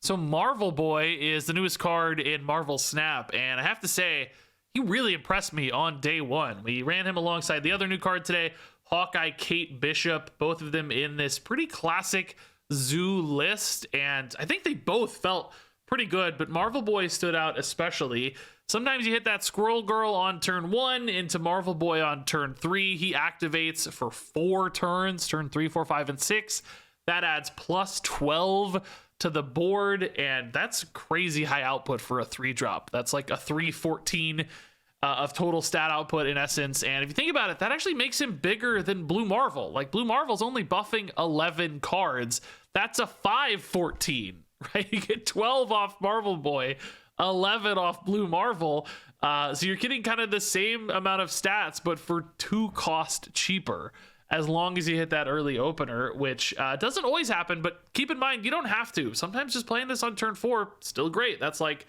So Marvel Boy is the newest card in Marvel Snap, and I have to say, he really impressed me on day one. We ran him alongside the other new card today, Hawkeye, Kate Bishop, both of them in this pretty classic Zoo list, and I think they both felt pretty good, but Marvel Boy stood out especially. Sometimes you hit that Squirrel Girl on turn 1 into Marvel Boy on turn 3. He activates for 4 turns, turn 3, 4, 5, and 6. That adds plus 12 to the board, and that's crazy high output for a 3-drop. That's like a 314 of total stat output in essence. And if you think about it, that actually makes him bigger than Blue Marvel. Like, Blue Marvel's only buffing 11 cards. That's a 514, right? You get 12 off Marvel Boy, 11 off Blue Marvel. So you're getting kind of the same amount of stats, but for 2 cost cheaper, as long as you hit that early opener, which doesn't always happen, but keep in mind, you don't have to. Sometimes just playing this on turn 4, still great. That's like,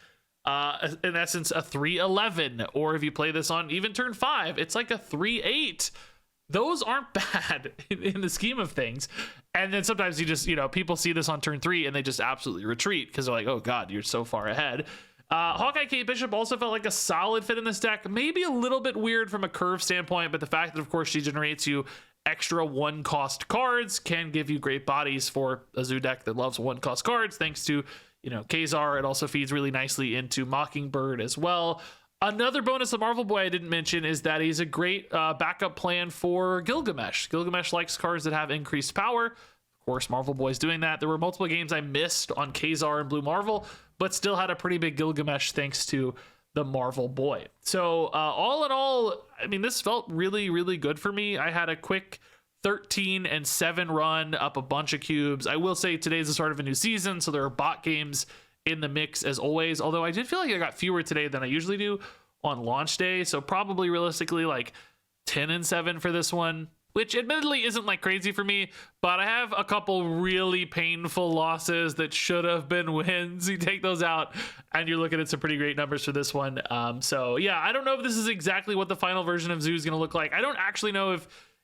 in essence, a 311, or if you play this on even turn 5, it's like a 3-8. Those aren't bad in the scheme of things. And then sometimes you just, people see this on turn 3 and they just absolutely retreat because they're like, oh god, you're so far ahead. Hawkeye, Kate Bishop also felt like a solid fit in this deck. Maybe a little bit weird from a curve standpoint, but the fact that, of course, she generates you extra 1-cost cards can give you great bodies for a Zoo deck that loves 1-cost cards, thanks to, Kazar. It also feeds really nicely into Mockingbird as well. Another bonus of Marvel Boy I didn't mention is that he's a great backup plan for Gilgamesh. Gilgamesh likes cards that have increased power. Of course, Marvel Boy's doing that. There were multiple games I missed on Kazar and Blue Marvel, but still had a pretty big Gilgamesh thanks to the Marvel Boy. So all in all, I mean, this felt really, really good for me. I had a quick 13-7 run up a bunch of cubes. I will say today's the start of a new season, so there are bot games in the mix as always, although I did feel like I got fewer today than I usually do on launch day, so probably realistically like 10-7 for this one, which admittedly isn't like crazy for me, but I have a couple really painful losses that should have been wins. You take those out and you're looking at some pretty great numbers for this one. So yeah, I don't know if this is exactly what the final version of Zoo is going to look like. I don't actually know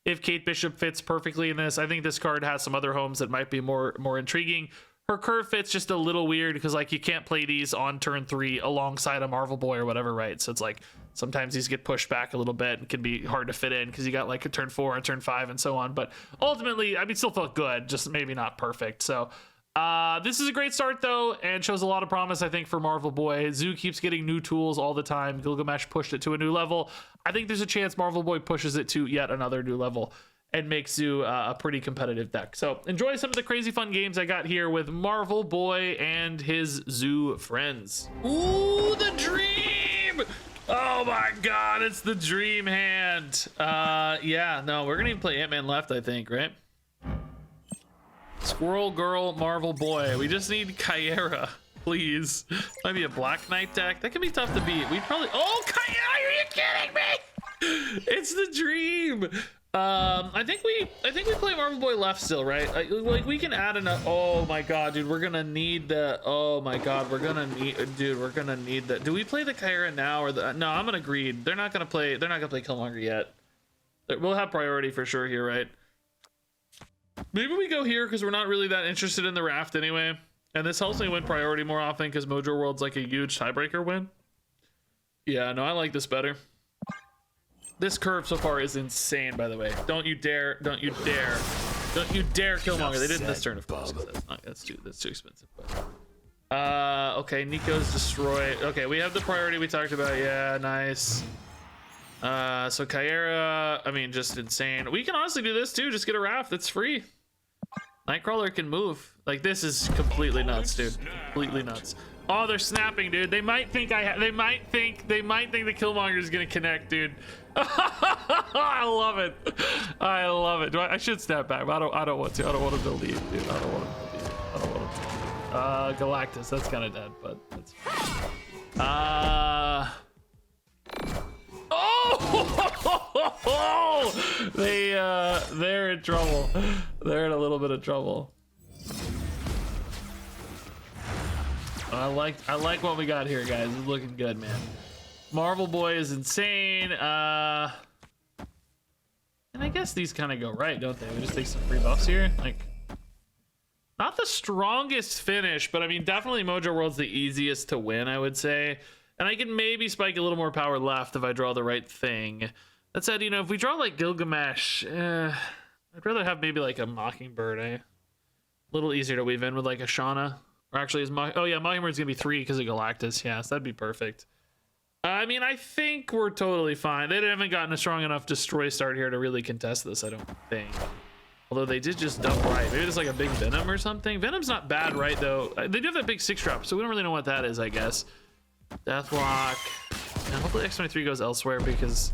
if Kate Bishop fits perfectly in this. I think this card has some other homes that might be more intriguing. Her curve fit's just a little weird because like you can't play these on turn 3 alongside a Marvel Boy or whatever, right? So it's like sometimes these get pushed back a little bit and can be hard to fit in because you got like a turn 4 and turn 5 and so on. But ultimately, I mean, still felt good, just maybe not perfect. So this is a great start though, and shows a lot of promise, I think, for Marvel Boy. Zoo keeps getting new tools all the time. Gilgamesh pushed it to a new level. I think there's a chance Marvel Boy pushes it to yet another new level and makes Zoo a pretty competitive deck. So enjoy some of the crazy fun games I got here with Marvel Boy and his Zoo friends. Ooh, the dream! Oh my god, it's the dream hand. Yeah, no, we're gonna even play Ant-Man left, I think, right? Squirrel Girl, Marvel Boy. We just need Kyera, please. Might be a Black Knight deck. That can be tough to beat. We'd probably... Oh, Kyera, are you kidding me? It's the dream. I think we play Marvel Boy left still, right? Like we can add enough. Oh my god, dude, we're gonna need the. Oh my god, we're gonna need that. Do we play the Kyra now or the? No, I'm gonna greed. They're not gonna play Killmonger yet. We'll have priority for sure here, right? Maybe we go here because we're not really that interested in the raft anyway, and this helps me win priority more often because Mojo World's like a huge tiebreaker win. Yeah, no, I like this better. This curve so far is insane, by the way. Don't you dare Killmonger. They didn't this turn, of course. That's too expensive. But. Okay, Nico's destroyed. Okay, we have the priority we talked about. Yeah, nice. So Kyera, I mean, just insane. We can honestly do this too. Just get a raft. It's free. Nightcrawler can move. Like, this is completely nuts, dude. Completely nuts. Oh, they're snapping, dude. They might think they might think the Killmonger is gonna connect, dude. I love it. I love it. I should snap back, but I don't want to. I don't want him to leave, dude. I don't want him to leave. I don't want him to leave. Galactus, that's kind of dead, but that's oh! They're in trouble. They're in a little bit of trouble. I like what we got here, guys. It's looking good, man. Marvel Boy is insane. And I guess these kind of go right, don't they? We just take some free buffs here. Like, not the strongest finish, but I mean, definitely Mojo World's the easiest to win, I would say. And I can maybe spike a little more power left if I draw the right thing. That said, you know, if we draw like Gilgamesh, I'd rather have maybe like a Mockingbird, eh? A little easier to weave in with like a Shauna. Or actually, oh yeah, Mockingbird's gonna be 3 because of Galactus. Yeah, so that'd be perfect. I mean, I think we're totally fine. They haven't gotten a strong enough destroy start here to really contest this, I don't think. Although they did just dump right. Maybe there's like a big Venom or something. Venom's not bad, right, though. They do have that big 6-drop, so we don't really know what that is, I guess. Deathlock. And hopefully X-23 goes elsewhere because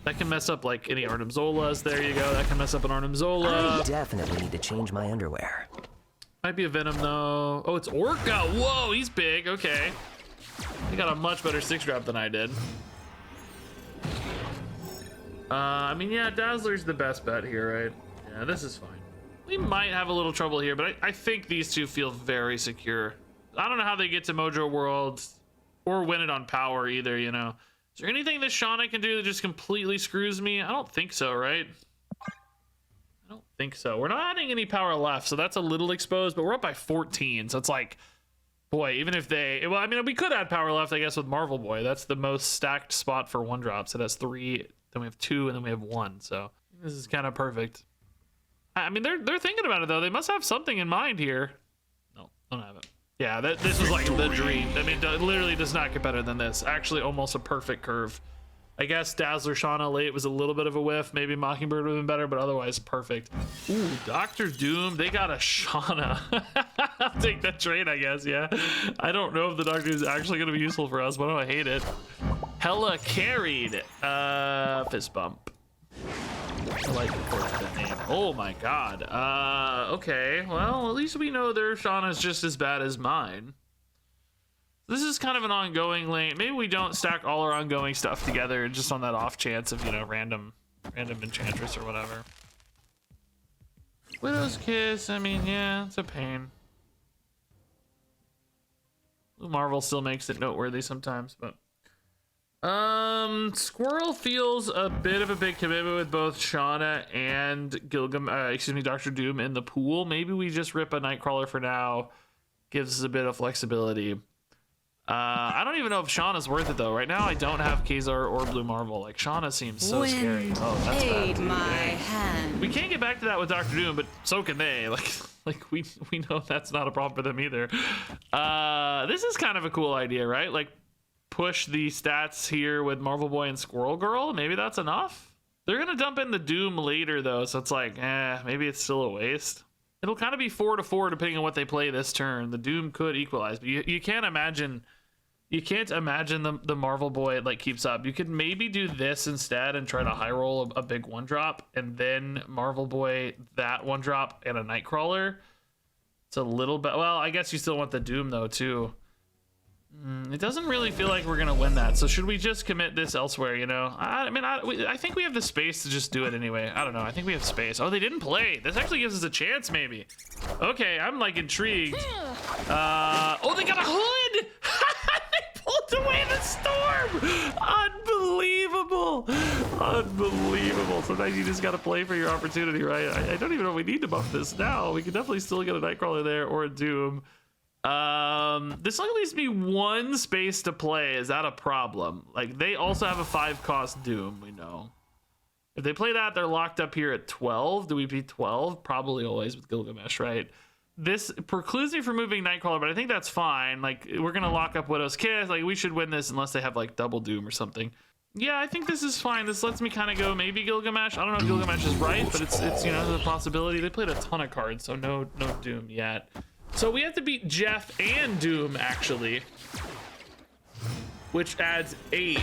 that can mess up like any Arnim Zolas. There you go. That can mess up an Arnim Zola. I definitely need to change my underwear. Might be a Venom, though. Oh, it's Orca. Whoa, he's big. Okay. He got a much better 6-drop than I did. I mean, yeah, Dazzler's the best bet here, right? Yeah, this is fine. We might have a little trouble here, but I think these two feel very secure. I don't know how they get to Mojo World or win it on power either, you know. Is there anything that Shauna can do that just completely screws me? I don't think so, right? I don't think so. We're not adding any power left, so that's a little exposed, but we're up by 14, so it's like, boy, even if they... Well, I mean, we could add power left, I guess, with Marvel Boy. That's the most stacked spot for 1-drops. It has 3, then we have 2, and then we have 1, so this is kind of perfect. I mean, they're thinking about it, though. They must have something in mind here. No, don't have it. Yeah, this was like the dream. I mean, it literally does not get better than this. Actually, almost a perfect curve. I guess Dazzler Shauna late was a little bit of a whiff. Maybe Mockingbird would have been better, but otherwise perfect. Ooh, Doctor Doom. They got a Shauna. I'll take that trade, I guess, yeah. I don't know if the Doctor is actually going to be useful for us, but I hate it. Hella carried. Fist bump. I like that name. Oh my god. Okay. Well, at least we know their Shauna's just as bad as mine. This is kind of an ongoing lane. Maybe we don't stack all our ongoing stuff together just on that off chance of, you know, random Enchantress or whatever. Widow's Kiss, I mean, yeah, it's a pain. Marvel still makes it noteworthy sometimes, but Squirrel feels a bit of a big commitment with both Shauna and Dr. Doom in the pool. Maybe we just rip a Nightcrawler for now. Gives us a bit of flexibility. I don't even know if Shauna's worth it though. Right now I don't have Kazar or Blue Marvel. Like Shauna seems so scary. Oh, that's bad. My hand. We can't get back to that with Dr. Doom, but so can they. Like we know that's not a problem for them either. This is kind of a cool idea, right? Like push the stats here with Marvel Boy and Squirrel Girl. Maybe that's enough. They're gonna dump in the Doom later though, so it's like, maybe it's still a waste. It'll kind of be 4-4 depending on what they play this turn. The Doom could equalize, but you can't imagine. You can't imagine the Marvel Boy like keeps up. You could maybe do this instead and try to high roll a big 1-drop and then Marvel Boy that 1-drop and a Nightcrawler. It's a little bit. Well, I guess you still want the Doom though too. It doesn't really feel like we're gonna win that. So should we just commit this elsewhere? You know, I think we have the space to just do it anyway. I don't know. I think we have space. Oh, they didn't play. This actually gives us a chance, maybe. Okay, I'm like intrigued. Oh, they got a hood. They pulled away the storm. Unbelievable. Unbelievable. Sometimes you just gotta play for your opportunity, right? I don't even know if we need to buff this now. We can definitely still get a Nightcrawler there or a Doom. This only leaves me 1 space to play. Is that a problem? Like they also have a 5-cost Doom, we know. If they play that, they're locked up here at 12. Do we beat 12? Probably always with Gilgamesh, right? This precludes me from moving Nightcrawler, but I think that's fine. Like we're gonna lock up Widow's Kiss. Like we should win this unless they have like double Doom or something. Yeah, I think this is fine. This lets me kind of go maybe Gilgamesh. I don't know if Gilgamesh is right, but it's you know, the possibility. They played a ton of cards, so no Doom yet. So we have to beat Jeff and Doom, actually. Which adds 8,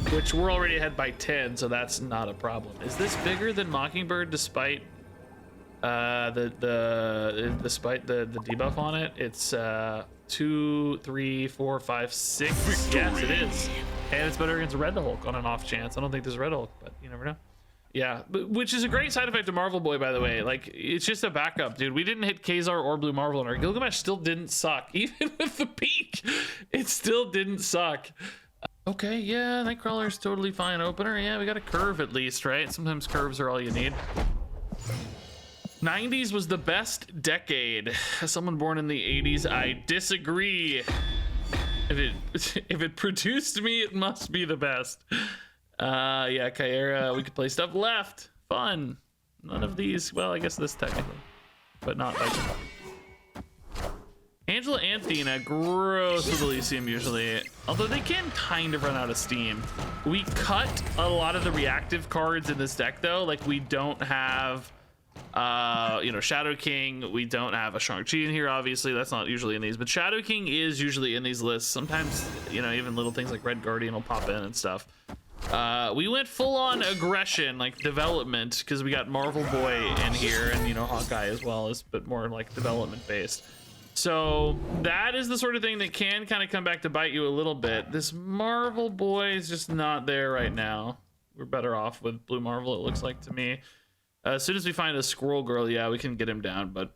which we're already ahead by 10, so that's not a problem. Is this bigger than Mockingbird despite the debuff on it? It's 2, 3, 4, 5, 6. Victory. Yes, it is. And it's better against Red Hulk on an off chance. I don't think there's Red Hulk, but you never know. Yeah, which is a great side effect of Marvel Boy, by the way. Like, it's just a backup, dude. We didn't hit Kazar or Blue Marvel, and our Gilgamesh still didn't suck. Even with the peak, it still didn't suck. Okay, yeah, Nightcrawler's totally fine opener. Yeah, we got a curve at least, right? Sometimes curves are all you need. 90s was the best decade. As someone born in the 80s, I disagree. If it produced me, it must be the best. Yeah, Kyera, we could play stuff left. Fun. None of these. Well, I guess this technically, but not like Angela and Athena. Gross with Elysium usually, although they can kind of run out of steam. We cut a lot of the reactive cards in this deck though. Like we don't have you know, Shadow King. We don't have a Shang-Chi in here, obviously. That's not usually in these, but Shadow King is usually in these lists. Sometimes, you know, even little things like Red Guardian will pop in and stuff. We went full-on aggression, like development, because we got Marvel Boy in here, and you know, Hawkeye as well is, but more like development based. So that is the sort of thing that can kind of come back to bite you a little bit. This Marvel Boy is just not there right now. We're better off with Blue Marvel, it looks like to me. As soon as we find a Squirrel Girl, yeah, we can get him down, but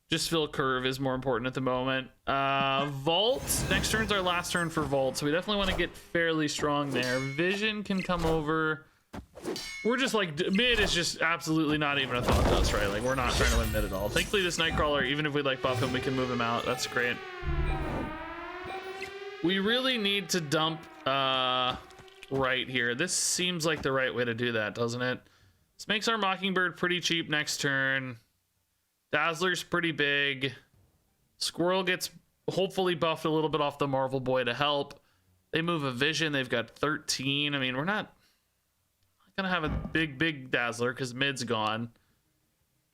just Phil Curve is more important at the moment. Vault, next turn's our last turn for Vault, so we definitely want to get fairly strong there. Vision can come over. We're just like, mid is just absolutely not even a thought to us, right? Like, we're not trying to win mid at all. Thankfully, this Nightcrawler, even if we like buff him, we can move him out. That's great. We really need to dump right here. This seems like the right way to do that, doesn't it? This makes our Mockingbird pretty cheap next turn. Dazzler's pretty big. Squirrel gets hopefully buffed a little bit off the Marvel Boy to help. They move a Vision. They've got 13. I mean, we're not gonna have a big Dazzler because mid's gone.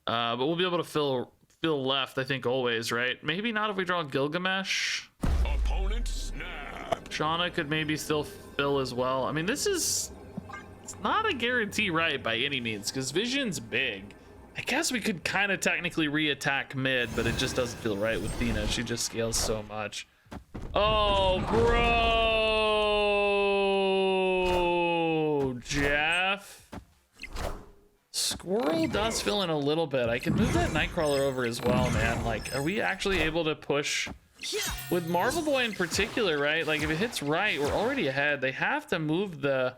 But we'll be able to fill left, I think, always, right? Maybe not if we draw Gilgamesh. Opponent snap. Shauna could maybe still fill as well. I mean, it's not a guarantee, right, by any means, because Vision's big. I guess we could kind of technically re-attack mid, but it just doesn't feel right with Dina. She just scales so much. Oh, bro! Jeff. Squirrel does fill in a little bit. I can move that Nightcrawler over as well, man. Like, are we actually able to push with Marvel Boy in particular, right? Like, if it hits right, we're already ahead. They have to move the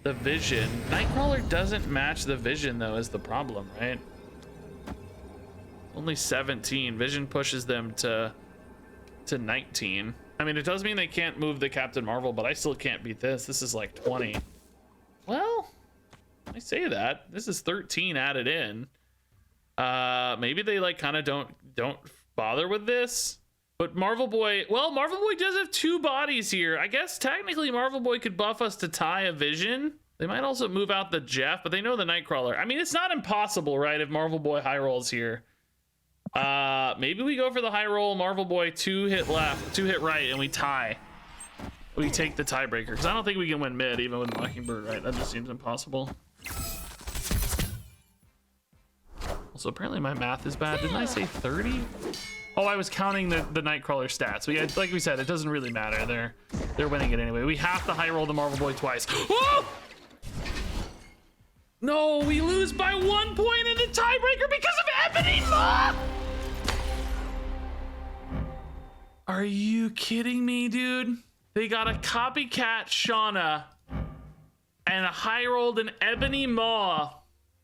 Vision. Nightcrawler doesn't match the Vision, though, is the problem, right? Only 17. Vision pushes them to 19. I mean, it does mean they can't move the Captain Marvel, but I still can't beat this. This is like 20. Well, I say that. This is 13 added in. Maybe they like kind of don't bother with this. But Marvel Boy, well, Marvel Boy does have two bodies here. I guess technically Marvel Boy could buff us to tie a Vision. They might also move out the Jeff, but they know the Nightcrawler. I mean, it's not impossible, right, if Marvel Boy high rolls here. Maybe we go for the high roll, Marvel Boy, 2 hit left, 2 hit right, and we tie. We take the tiebreaker, because I don't think we can win mid, even with Mockingbird, right? That just seems impossible. Also, apparently my math is bad. Didn't I say 30? Oh, I was counting the Nightcrawler stats. We had, like we said, it doesn't really matter. They're winning it anyway. We have to high roll the Marvel Boy twice. Oh! No, we lose by 1 point in the tiebreaker because of Ebony Maw! Are you kidding me, dude? They got a copycat Shauna and a high rolled an Ebony Maw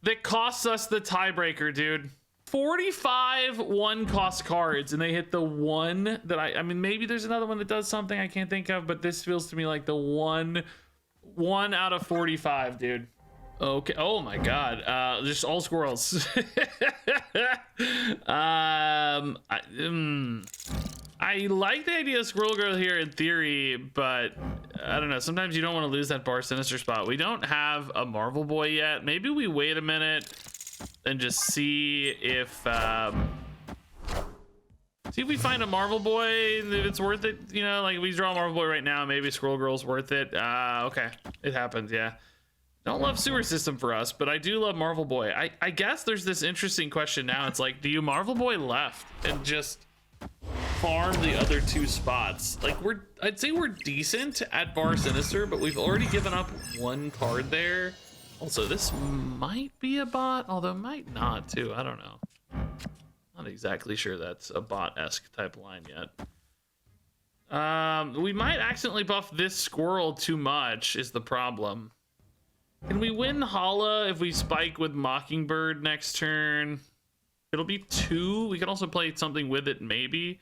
that costs us the tiebreaker, dude. 45 1-cost cards, and they hit the one that I mean, maybe there's another one that does something I can't think of, but this feels to me like the one out of 45, dude. Okay. Oh my god. Just all squirrels. I like the idea of Squirrel Girl here in theory, but I don't know. Sometimes you don't want to lose that Bar Sinister spot. We don't have a Marvel Boy yet. Maybe we wait a minute and just see if we find a Marvel Boy, if it's worth it. You know, like we draw a Marvel Boy right now, maybe Squirrel Girl's worth it. Okay, it happens. Yeah. Don't love Sewer System for us, but I do love Marvel Boy. I guess there's this interesting question now. It's like, do you Marvel Boy left and just farm the other 2 spots? Like, I'd say we're decent at Bar Sinister, but we've already given up 1 card there. Also, this might be a bot, although might not too. I don't know. Not exactly sure that's a bot-esque type line yet. We might accidentally buff this squirrel too much is the problem. Can we win Hala if we spike with Mockingbird next turn? It'll be 2. We can also play something with it, maybe.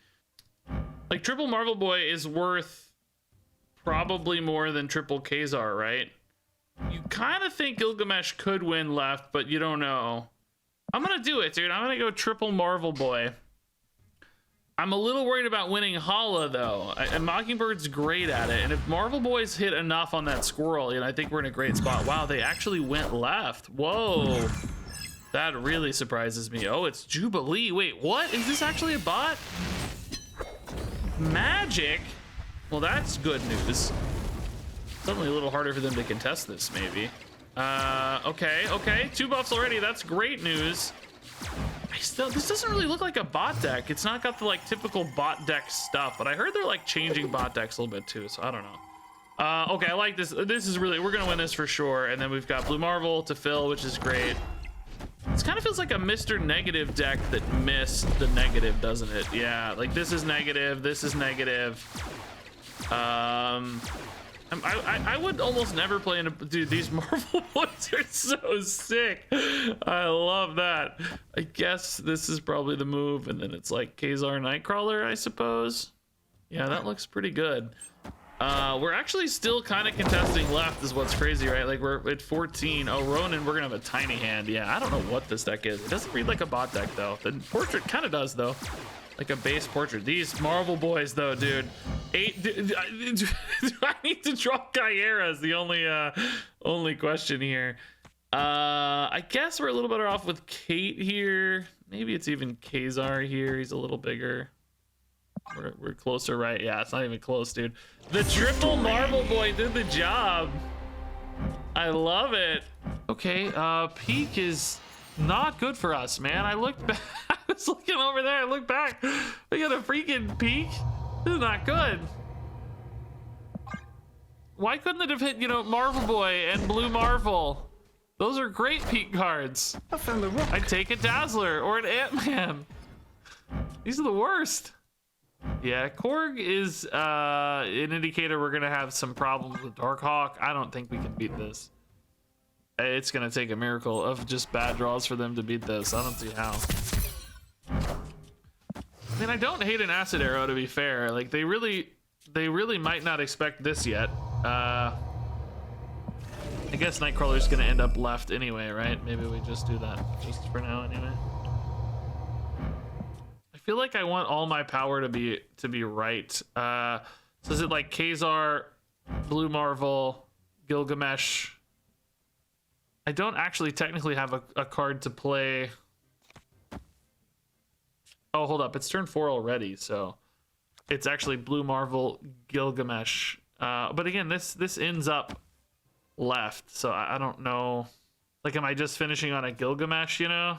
Like, triple Marvel Boy is worth probably more than triple Kazar, right? You kind of think Gilgamesh could win left, but you don't know. I'm gonna do it, dude. I'm gonna go triple Marvel Boy. I'm a little worried about winning Hala, though. And Mockingbird's great at it. And if Marvel Boys hit enough on that squirrel, you know, I think we're in a great spot. Wow, they actually went left. Whoa. That really surprises me. Oh, it's Jubilee. Wait, what? Is this actually a bot? Magic? Well, that's good news. Suddenly a little harder for them to contest this, maybe. Okay. 2 buffs already. That's great news. This doesn't really look like a bot deck. It's not got the like typical bot deck stuff, but I heard they're like changing bot decks a little bit too, so I don't know. Okay, I like this. This is really, we're gonna win this for sure. And then we've got Blue Marvel to fill, which is great. This kind of feels like a Mr. Negative deck that missed the negative, doesn't it? Yeah, like this is negative, this is negative. I would almost never play in a, dude, these Marvel Boys are so sick. I love that. I guess this is probably the move, and then it's like Kazar Nightcrawler, I suppose. Yeah, that looks pretty good. We're actually still kind of contesting left is what's crazy, right? Like we're at 14. Oh, Ronin, we're gonna have a tiny hand. Yeah, I don't know what this deck is. It doesn't read like a bot deck though. The portrait kind of does though. Like a base portrait. These Marvel Boys though, dude. 8, do I need to draw Kyera is the only question here. I guess we're a little better off with Kate here. Maybe it's even Kazar here. He's a little bigger. We're closer, right? Yeah, it's not even close, dude. The triple Marvel Boy did the job. I love it. Okay, peak is not good for us, man. I looked back. I was looking over there. I looked back. We got a freaking peak. This is not good. Why couldn't it have hit, you know, Marvel Boy and Blue Marvel? Those are great peak cards. I found the rock. I'd take a Dazzler or an Ant-Man. These are the worst. Yeah, Korg is an indicator we're gonna have some problems with Darkhawk. I don't think we can beat this. It's gonna take a miracle of just bad draws for them to beat this. I don't see how. I mean, I don't hate an Acid Arrow, to be fair. Like they really might not expect this yet. I guess Nightcrawler's gonna end up left anyway, right? Maybe we just do that just for now anyway. I feel like I want all my power to be right. So is it like Kazar, Blue Marvel, Gilgamesh? I don't actually technically have a card to play. Oh, hold up. It's turn 4 already, so it's actually Blue Marvel, Gilgamesh. But again, this ends up left, so I don't know. Like, am I just finishing on a Gilgamesh, you know?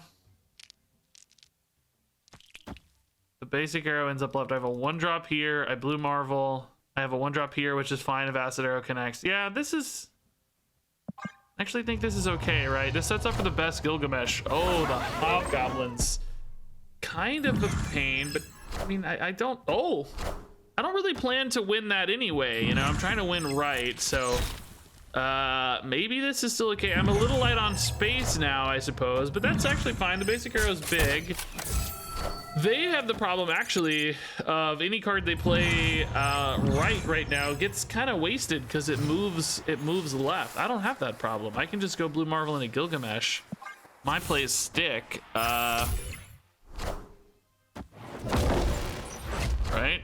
The basic arrow ends up left. I have a 1-drop here. I Blue Marvel. I have a 1-drop here, which is fine if Acid Arrow connects. Yeah, this is... I actually think this is okay, right? This sets up for the best Gilgamesh. Oh, the Hobgoblins. Kind of a pain, but I mean, I don't... Oh! I don't really plan to win that anyway, you know? I'm trying to win right, so... maybe this is still okay. I'm a little light on space now, I suppose, but that's actually fine. The basic arrow's big. They have the problem, actually, of any card they play right now gets kind of wasted because it moves left. I don't have that problem. I can just go Blue Marvel into Gilgamesh. My plays stick. Right?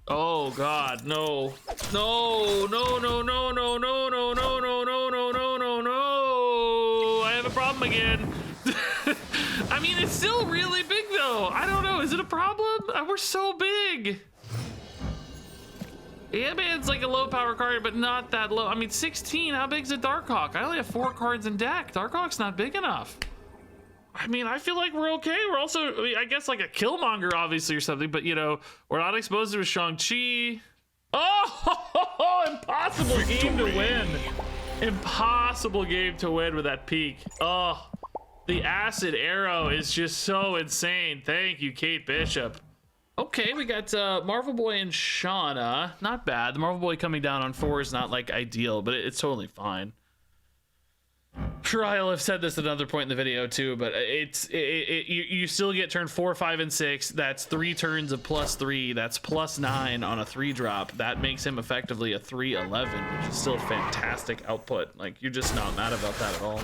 Oh God, no. No, no, no, no, no, no, no, no, no, no, no, no, no, no. I have a problem again. I mean, it's still really big though. I don't know, is it a problem? We're so big. Ant-Man's like a low power card, but not that low. I mean, 16, how big's a Darkhawk? I only have 4 cards in deck. Darkhawk's not big enough. I mean, I feel like we're okay. We're also, I mean, I guess like a Killmonger, obviously, or something, but you know, we're not exposed to a Shang-Chi. Oh, impossible game to win. Impossible game to win with that peak. Oh, the Acid Arrow is just so insane. Thank you, Kate Bishop. Okay, we got Marvel Boy and Shauna. Not bad. The Marvel Boy coming down on 4 is not like ideal, but it's totally fine. Sure, I'll have said this at another point in the video too, but you still get turn 4, 5, and 6. That's 3 turns of +3. That's +9 on a 3-drop. That makes him effectively a 3/11, which is still fantastic output. Like, you're just not mad about that at all.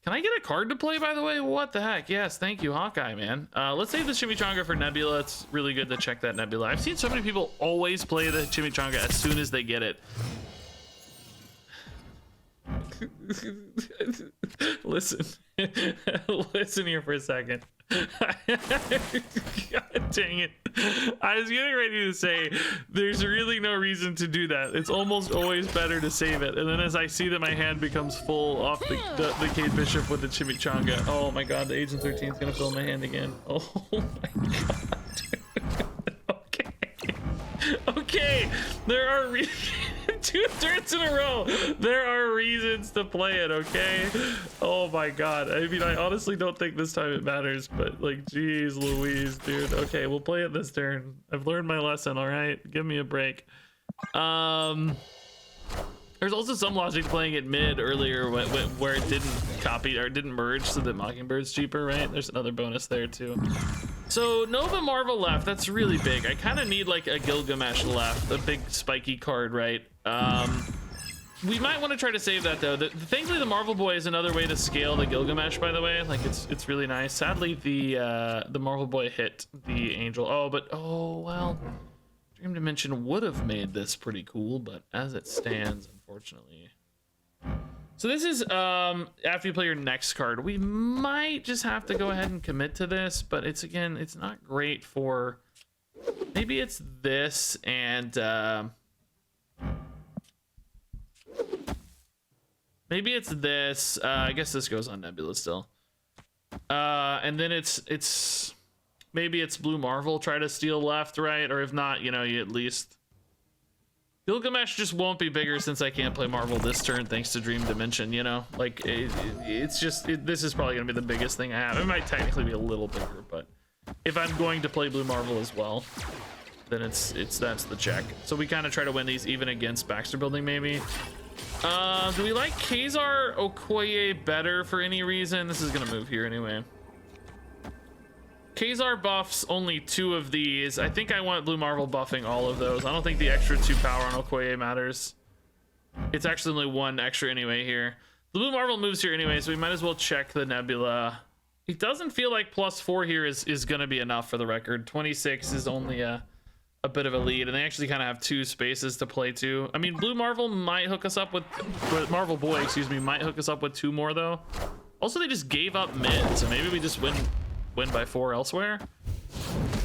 Can I get a card to play, by the way? What the heck? Yes, thank you, Hawkeye, man. Let's save the Chimichanga for Nebula. It's really good to check that Nebula. I've seen so many people always play the Chimichanga as soon as they get it. Listen. Listen here for a second. God dang it. I was getting ready to say there's really no reason to do that. It's almost always better to save it. And then as I see that my hand becomes full off the Kate Bishop with the Chimichanga. Oh my god, the Agent 13 is gonna fill my hand again. Oh my god. Okay. Okay. There are 2 turns in a row. There are reasons to play it, okay? Oh my god. I mean, I honestly don't think this time it matters, but like, geez Louise, dude. Okay, we'll play it this turn. I've learned my lesson, all right? Give me a break. There's also some logic playing it mid earlier where it didn't copy or didn't merge so that Mockingbird's cheaper, right? There's another bonus there too. So Nova Marvel left, that's really big. I kind of need like a Gilgamesh left, a big spiky card, right? We might want to try to save that though. Thankfully the Marvel Boy is another way to scale the Gilgamesh, by the way. Like it's really nice. Sadly the Marvel Boy hit the Angel. Oh well. Dream Dimension would have made this pretty cool, but as it stands, unfortunately. So this is after you play your next card. We might just have to go ahead and commit to this, but it's not great for. Maybe it's this and maybe it's this. I guess this goes on Nebula still. And then it's maybe it's Blue Marvel. Try to steal left, right, or if not, you know, you at least. Gilgamesh just won't be bigger since I can't play Marvel this turn thanks to Dream Dimension, you know? Like, this is probably going to be the biggest thing I have. It might technically be a little bigger, but if I'm going to play Blue Marvel as well, then that's the check. So we kind of try to win these even against Baxter Building, maybe. Do we like Kazar Okoye better for any reason? This is going to move here anyway. Kazar buffs only 2 of these. I think I want Blue Marvel buffing all of those. I don't think the extra 2 power on Okoye matters. It's actually only 1 extra anyway here. The Blue Marvel moves here anyway, so we might as well check the Nebula. It doesn't feel like +4 here is going to be enough for the record. 26 is only a bit of a lead, and they actually kind of have 2 spaces to play to. I mean, Blue Marvel might hook us up with Marvel Boy, excuse me, might hook us up with 2 more though. Also, they just gave up mid, so maybe we just win by 4 elsewhere.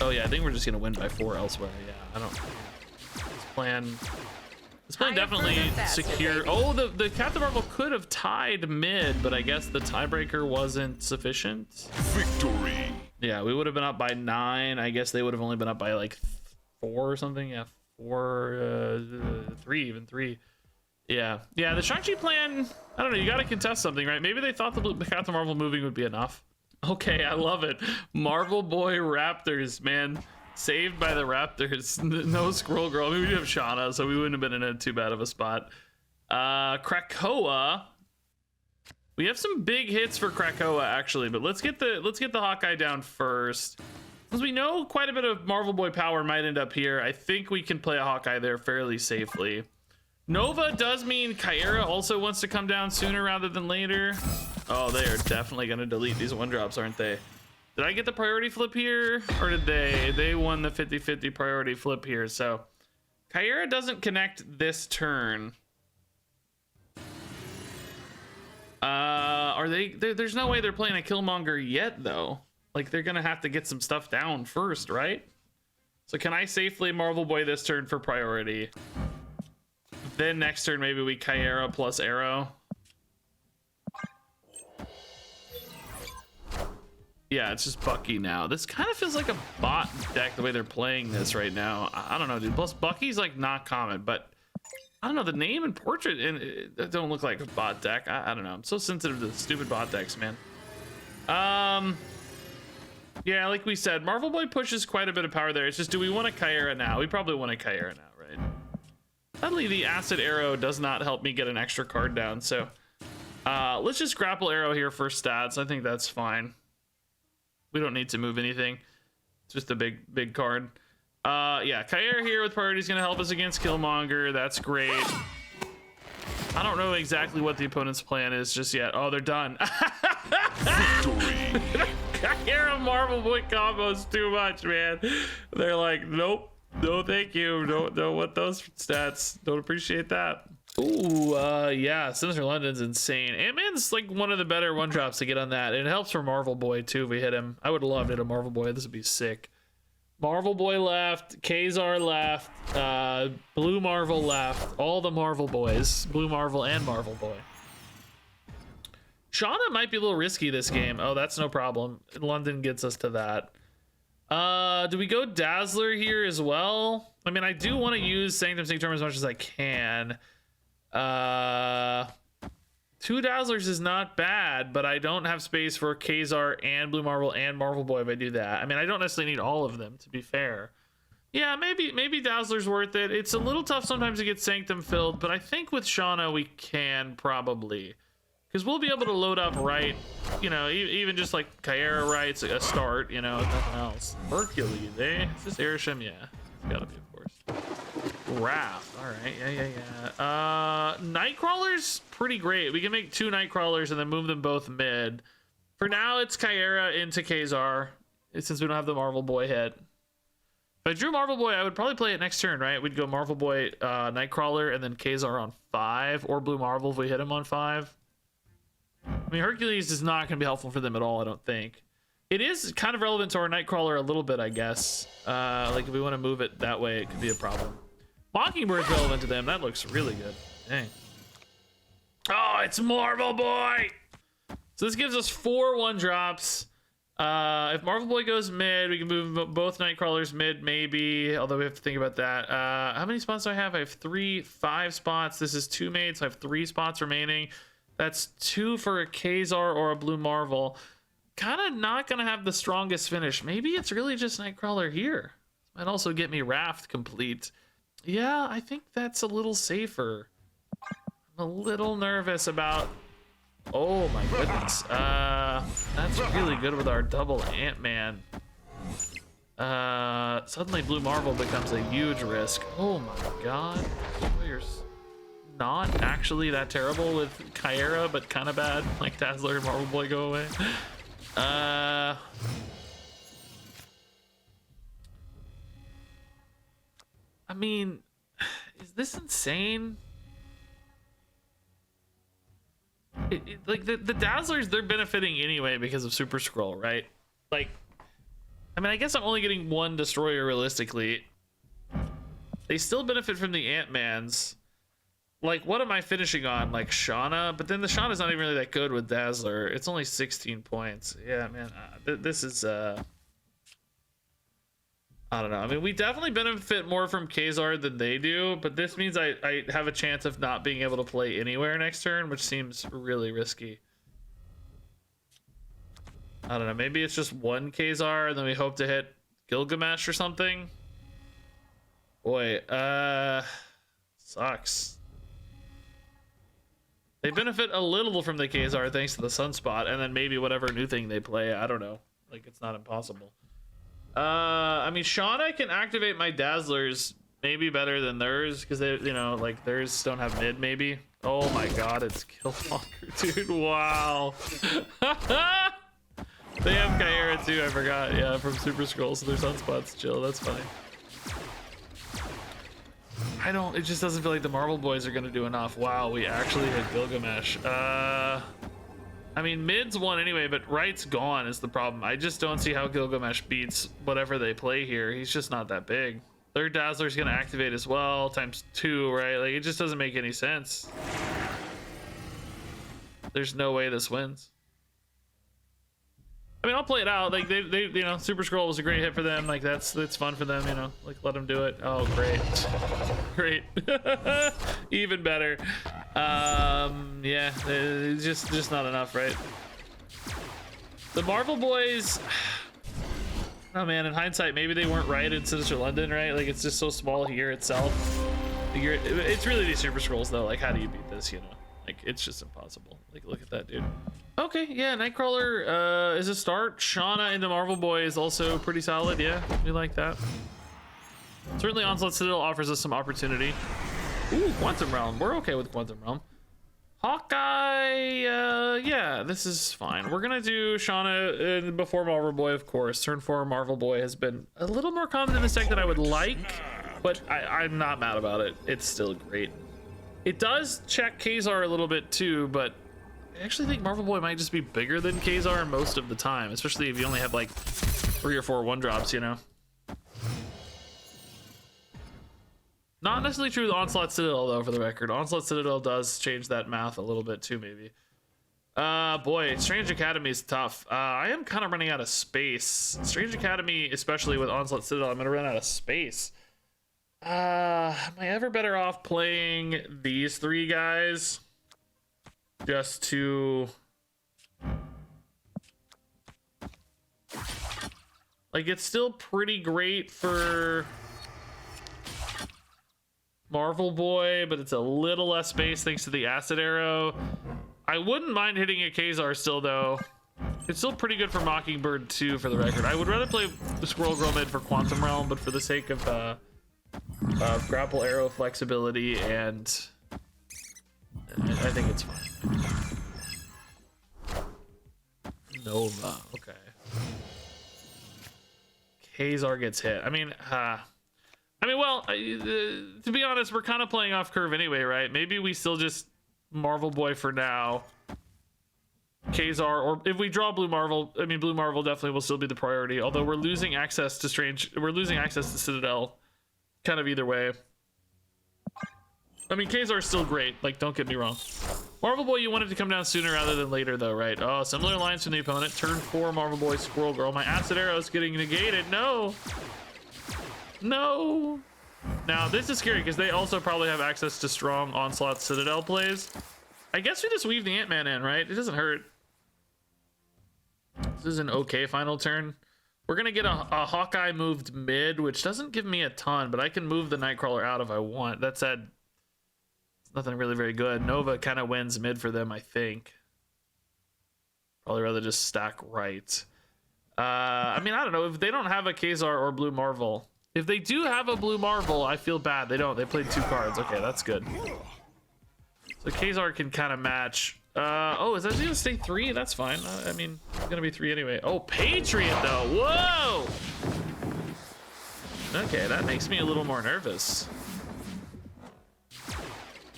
Oh yeah, I think we're just gonna win by 4 elsewhere. Yeah, I don't. This plan definitely secure. Oh, the Captain Marvel could have tied mid, but I guess the tiebreaker wasn't sufficient. Victory. Yeah, we would have been up by 9. I guess they would have only been up by like 4 or something. Yeah, 3, even 3. Yeah, the Shang-Chi plan. I don't know. You got to contest something, right? Maybe they thought the Captain Marvel moving would be enough. Okay, I love it. Marvel Boy Raptors, man. Saved by the Raptors. No Scroll Girl. I mean, we do have Shauna, so we wouldn't have been in too bad of a spot. Krakoa. We have some big hits for Krakoa, actually, but let's get the Hawkeye down first. Since we know quite a bit of Marvel Boy power might end up here, I think we can play a Hawkeye there fairly safely. Nova does mean Kyra also wants to come down sooner rather than later. Oh, they are definitely going to delete these 1-drops, aren't they? Did I get the priority flip here? Or did they? They won the 50-50 priority flip here. So Kyra doesn't connect this turn. Are they? There's no way they're playing a Killmonger yet, though. Like, they're going to have to get some stuff down first, right? So can I safely Marvel Boy this turn for priority? Then next turn, maybe we Kyra plus Arrow. Yeah, it's just Bucky now. This kind of feels like a bot deck the way they're playing this right now. I don't know, dude. Plus, Bucky's like not common, but I don't know. The name and portrait it don't look like a bot deck. I don't know. I'm so sensitive to the stupid bot decks, man. Yeah, like we said, Marvel Boy pushes quite a bit of power there. It's just, do we want a Kyra now? We probably want a Kyra now, right? Sadly, the Acid Arrow does not help me get an extra card down, so Let's just grapple arrow here for stats. I think that's fine. We don't need to move anything. It's just a big card. Yeah, Kair here with priority is going to help us against Killmonger. That's great. I don't know exactly what the opponent's plan is just yet. Oh, they're done. Kair and Marvel Boy combos too much, man. They're like, nope, no, thank you. Don't want those stats. Don't appreciate that. Ooh, yeah, Sinister London's insane. Ant-Man's like one of the better one drops to get on that. It helps for Marvel Boy too if we hit him. I would have loved it a Marvel Boy. This would be sick. Marvel Boy left, Kazar left, Blue Marvel left, all the Marvel Boys, Blue Marvel and Marvel Boy. Shauna might be a little risky this game. Oh, that's no problem. London gets us to that. Do we go Dazzler here as well? I mean, I do want to use Sanctum Sanctorum as much as I can. 2 Dazzlers is not bad, but I don't have space for Kazar and Blue Marvel and Marvel Boy if I do that. I mean, I don't necessarily need all of them, to be fair. Yeah, maybe Dazzler's worth it. It's a little tough sometimes to get Sanctum filled, but I think with Shauna we can probably. Because we'll be able to load up right, you know, even just like Kyra right's a start, you know, if nothing else. Hercules, eh? Is this Airshim? Yeah, it's gotta be, of course. Wrath, all right, yeah. Nightcrawler's pretty great. We can make 2 Nightcrawlers and then move them both mid. For now, it's Kyra into Kazar, since we don't have the Marvel Boy hit. If I drew Marvel Boy, I would probably play it next turn, right? We'd go Marvel Boy, Nightcrawler, and then Kazar on 5, or Blue Marvel if we hit him on 5. I mean, Hercules is not going to be helpful for them at all, I don't think. It is kind of relevant to our Nightcrawler a little bit, I guess. Like, if we want to move it that way, it could be a problem. Mockingbird's relevant to them. That looks really good. Dang. Oh, it's Marvel Boy! So this gives us 4 1-drops. If Marvel Boy goes mid, we can move both Nightcrawlers mid, maybe. Although we have to think about that. How many spots do I have? I have 5 spots. This is 2 made, so I have 3 spots remaining. That's 2 for a Kazar or a Blue Marvel. Kind of not going to have the strongest finish. Maybe it's really just Nightcrawler here. Might also get me Raft complete. Yeah, I think that's a little safer. I'm a little nervous about... Oh my goodness. That's really good with our double Ant-Man. Suddenly Blue Marvel becomes a huge risk. Oh my god. Warriors. Not actually that terrible with Kyra, but kind of bad. Like Dazzler and Marvel Boy go away. I mean, is this insane? Like the Dazzlers, they're benefiting anyway because of Super Skrull, right? Like, I mean, I guess I'm only getting 1 destroyer realistically. They still benefit from the Ant-Mans. Like, what am I finishing on? Like Shauna? But then the Shauna's not even really that good with Dazzler. It's only 16 points. Yeah, man. This is, I don't know. I mean, we definitely benefit more from Kazar than they do, but this means I have a chance of not being able to play anywhere next turn, which seems really risky. I don't know. Maybe it's just 1 Kazar, and then we hope to hit Gilgamesh or something. Boy, sucks. They benefit a little from the Kazar thanks to the Sunspot, and then maybe whatever new thing they play. I don't know. Like, it's not impossible. I mean, Shauna can activate my Dazzlers maybe better than theirs, because they, you know, like theirs don't have mid maybe. Oh my god, it's Killmonger, dude. Wow. They have Kyra too, I forgot. Yeah, from Super Skrull, so their Sunspots chill. That's funny. It just doesn't feel like the Marvel Boys are gonna do enough. Wow, we actually hit Gilgamesh. I mean, mid's 1 anyway, but right's gone is the problem. I just don't see how Gilgamesh beats whatever they play here. He's just not that big. Their Dazzler's gonna activate as well, ×2, right? Like, it just doesn't make any sense. There's no way this wins. I mean, I'll play it out. Like, they you know, Super Skrull was a great hit for them. Like, that's fun for them, you know. Like, let them do it. Oh, great. Great. Even better. Yeah, it's just not enough, right? The Marvel Boys... Oh, man, in hindsight, maybe they weren't right in Sinister London, right? Like, it's just so small here itself. It's really these Super Skrulls, though. Like, how do you beat this, you know? Like, it's just impossible. Like, look at that, dude. Okay, yeah, Nightcrawler is a start. Shauna into Marvel Boy is also pretty solid. Yeah, we like that. Certainly Onslaught Citadel offers us some opportunity. Ooh, Quantum Realm. We're okay with Quantum Realm. Hawkeye, yeah, this is fine. We're gonna do Shauna before Marvel Boy, of course. Turn 4 Marvel Boy has been a little more common in this deck than I would like, but I'm not mad about it. It's still great. It does check Kazar a little bit too, but I actually think Marvel Boy might just be bigger than Kazar most of the time, especially if you only have like 3 or 4 1-drops, you know? Not necessarily true with Onslaught Citadel, though, for the record. Onslaught Citadel does change that math a little bit, too, maybe. Boy, Strange Academy is tough. I am kind of running out of space. Strange Academy, especially with Onslaught Citadel, I'm going to run out of space. Am I ever better off playing these 3 guys? Just to... Like, it's still pretty great for... Marvel Boy, but it's a little less space thanks to the Acid Arrow. I wouldn't mind hitting a Kazar still, though. It's still pretty good for Mockingbird, too, for the record. I would rather play the Squirrel Girl mid for Quantum Realm, but for the sake of grapple arrow flexibility, and I think it's fine. Nova, okay. Kazar gets hit. I mean, well, to be honest, we're kind of playing off curve anyway, right? Maybe we still just Marvel Boy for now. Kazar, or if we draw Blue Marvel, I mean, Blue Marvel definitely will still be the priority. Although we're losing access to Citadel, kind of either way. I mean, Kazar is still great. Like, don't get me wrong. Marvel Boy, you wanted to come down sooner rather than later, though, right? Oh, similar lines from the opponent. Turn 4, Marvel Boy, Squirrel Girl. My Acid Arrow is getting negated. No. No. Now this is scary because they also probably have access to strong Onslaught Citadel plays. I guess we just weave the Ant-Man in, right? It doesn't hurt. This is an okay final turn. We're gonna get a Hawkeye moved mid, which doesn't give me a ton, but I can move the Nightcrawler out if I want. That said, it's nothing really very good. Nova kind of wins mid for them, I think. Probably rather just stack right. I mean, I don't know if they don't have a Kazar or Blue Marvel. If they do have a Blue Marvel, I feel bad. They don't. They played 2 cards. Okay, that's good. So Kazar can kind of match. Oh, is that going to stay 3? That's fine. I mean, it's going to be 3 anyway. Oh, Patriot, though. Whoa! Okay, that makes me a little more nervous.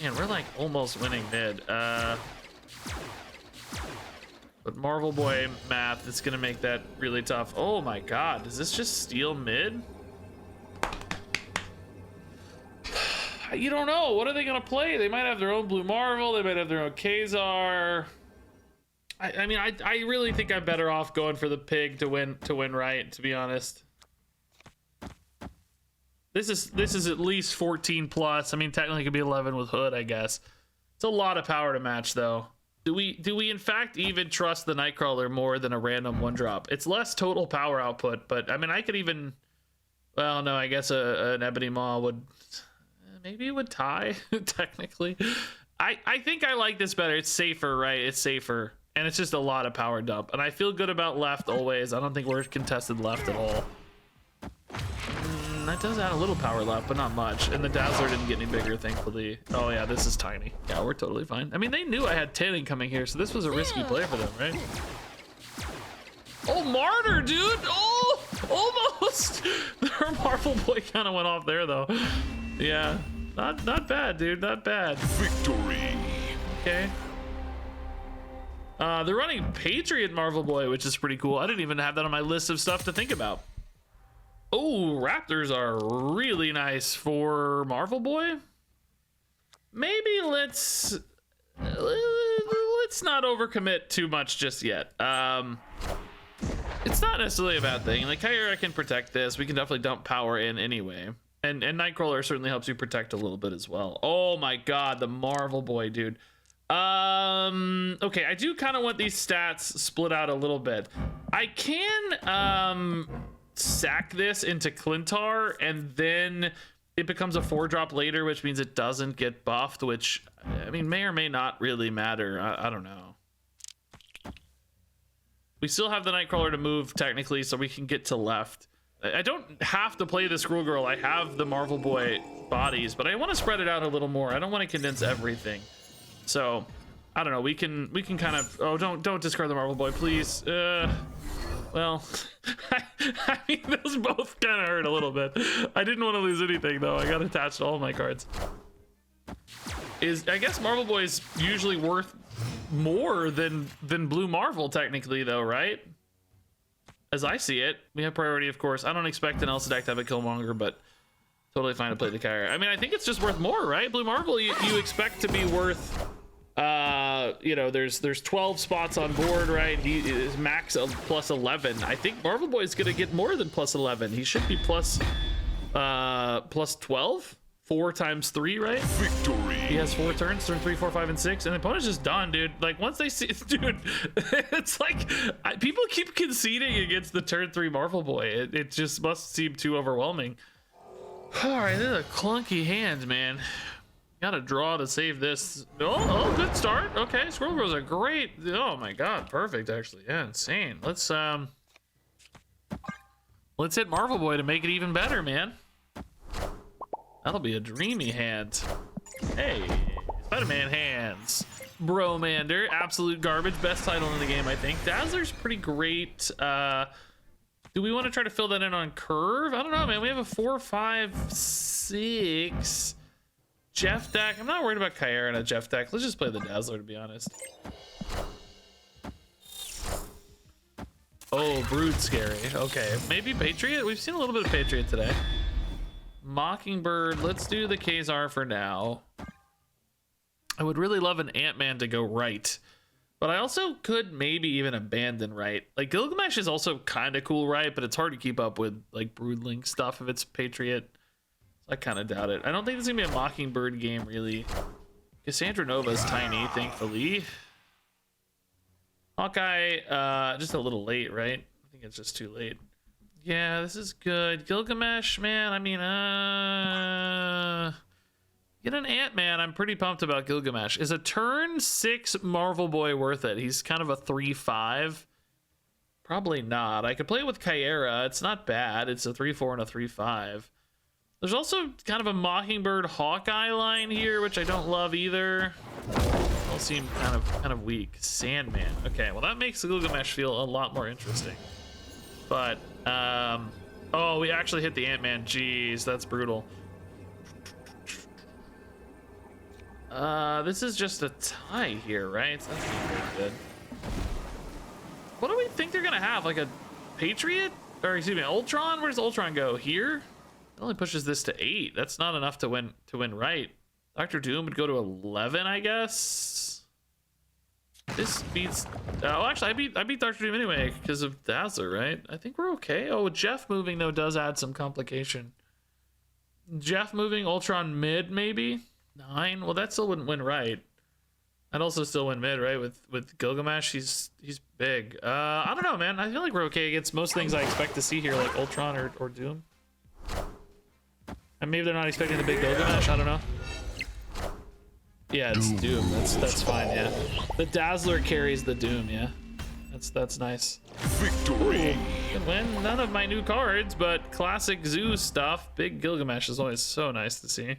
Man, we're like almost winning mid. But Marvel Boy math is going to make that really tough. Oh my god, does this just steal mid? You don't know. What are they gonna play? They might have their own Blue Marvel. They might have their own Kazar. I mean, I really think I'm better off going for the pig to win right. To be honest, this is at least 14 plus. I mean, technically it could be 11 with Hood, I guess. It's a lot of power to match, though. Do we in fact even trust the Nightcrawler more than a random 1-drop? It's less total power output, but I mean, I could even. Well, no, I guess an Ebony Maw would. Maybe it would tie, technically. I think I like this better. It's safer, right? It's safer. And it's just a lot of power dump. And I feel good about left always. I don't think we're contested left at all. That does add a little power left, but not much. And the Dazzler didn't get any bigger, thankfully. Oh, yeah, this is tiny. Yeah, we're totally fine. I mean, they knew I had Tanning coming here, so this was a risky play for them, right? Oh, Martyr, dude! Oh, almost! Their Marvel Boy kind of went off there, though. Yeah, not bad, dude. Not bad. Victory. Okay. They're running Patriot Marvel Boy, which is pretty cool. I didn't even have that on my list of stuff to think about. Oh, Raptors are really nice for Marvel Boy. Maybe let's not overcommit too much just yet. It's not necessarily a bad thing. Like, Kyra can protect this. We can definitely dump power in anyway. And Nightcrawler certainly helps you protect a little bit as well. Oh my god, the Marvel Boy, dude. Okay, I do kind of want these stats split out a little bit. I can sack this into Clintar and then it becomes a 4-drop later, which means it doesn't get buffed, which, I mean, may or may not really matter. I don't know. We still have the Nightcrawler to move, technically, so we can get to left. I don't have to play the Squirrel Girl. I have the Marvel Boy bodies, but I want to spread it out a little more. I don't want to condense everything. So, I don't know. We can kind of... Oh, don't discard the Marvel Boy, please. Well, I mean, those both kind of hurt a little bit. I didn't want to lose anything, though. I got attached to all of my cards. I guess Marvel Boy is usually worth more than Blue Marvel, technically, though, right? As I see it, we have priority, of course. I don't expect an Elsa deck to have a Killmonger, but totally fine to play the Kyra. I mean, I think it's just worth more, right? Blue Marvel, you expect to be worth... you know, there's 12 spots on board, right? He is max of plus 11. I think Marvel Boy is gonna get more than plus 11. He should be plus 12. 4 times 3, right? Victory. He has 4 turns, turn 3, 4, 5, and 6, and the opponent's just done, dude. Like, once they see, dude, it's like people keep conceding against the turn 3 Marvel Boy. It just must seem too overwhelming. All right, this is a clunky hand, man. Gotta draw to save this. Oh, good start. Okay, Squirrel Girls are great. Oh my god, perfect actually. Yeah, insane. Let's hit Marvel Boy to make it even better, man. That'll be a dreamy hand. Hey, Spider-Man hands. Bromander, absolute garbage. Best title in the game, I think. Dazzler's pretty great. Do we want to try to fill that in on curve? I don't know, man. We have a 4, 5, 6. Jeff deck. I'm not worried about Kyra in a Jeff deck. Let's just play the Dazzler, to be honest. Oh, Brood scary. Okay, maybe Patriot. We've seen a little bit of Patriot today. Mockingbird. Let's do the Kazar for now. I would really love an Ant-Man to go right, but I also could maybe even abandon right. Like, Gilgamesh is also kind of cool right, but it's hard to keep up with like Broodling stuff if it's Patriot. I kind of doubt it. I don't think this is gonna be a Mockingbird game, really. Cassandra Nova's tiny, thankfully. Hawkeye, just a little late, right? I think it's just too late. Yeah, this is good. Gilgamesh, man, I mean, get an Ant-Man. I'm pretty pumped about Gilgamesh. Is a turn 6 Marvel Boy worth it? He's kind of a 3-5. Probably not. I could play it with Kyra. It's not bad. It's a 3-4 and a 3-5. There's also kind of a Mockingbird Hawkeye line here, which I don't love either. All seem kind of weak. Sandman. Okay, well that makes the Gilgamesh feel a lot more interesting. But oh, we actually hit the Ant-Man. Jeez, that's brutal. This is just a tie here, right? So that's not very good. What do we think they're gonna have? Like a Patriot? Or excuse me, Ultron? Where does Ultron go? Here? It only pushes this to 8. That's not enough to win right. Dr. Doom would go to 11, I guess. This beats. Oh, actually, I beat Dr. Doom anyway because of Dazzler, right? I think we're okay. Oh, Jeff moving though does add some complication. Jeff moving Ultron mid, maybe 9. Well, that still wouldn't win right. I'd also still win mid, right? With Gilgamesh, he's big. I don't know, man. I feel like we're okay against most things I expect to see here, like Ultron or Doom. And maybe they're not expecting the big Gilgamesh. I don't know. Yeah, it's Doom. That's fine. Yeah, the Dazzler carries the Doom. Yeah, that's nice. Victory. Good win. None of my new cards, but classic Zoo stuff. Big Gilgamesh is always so nice to see.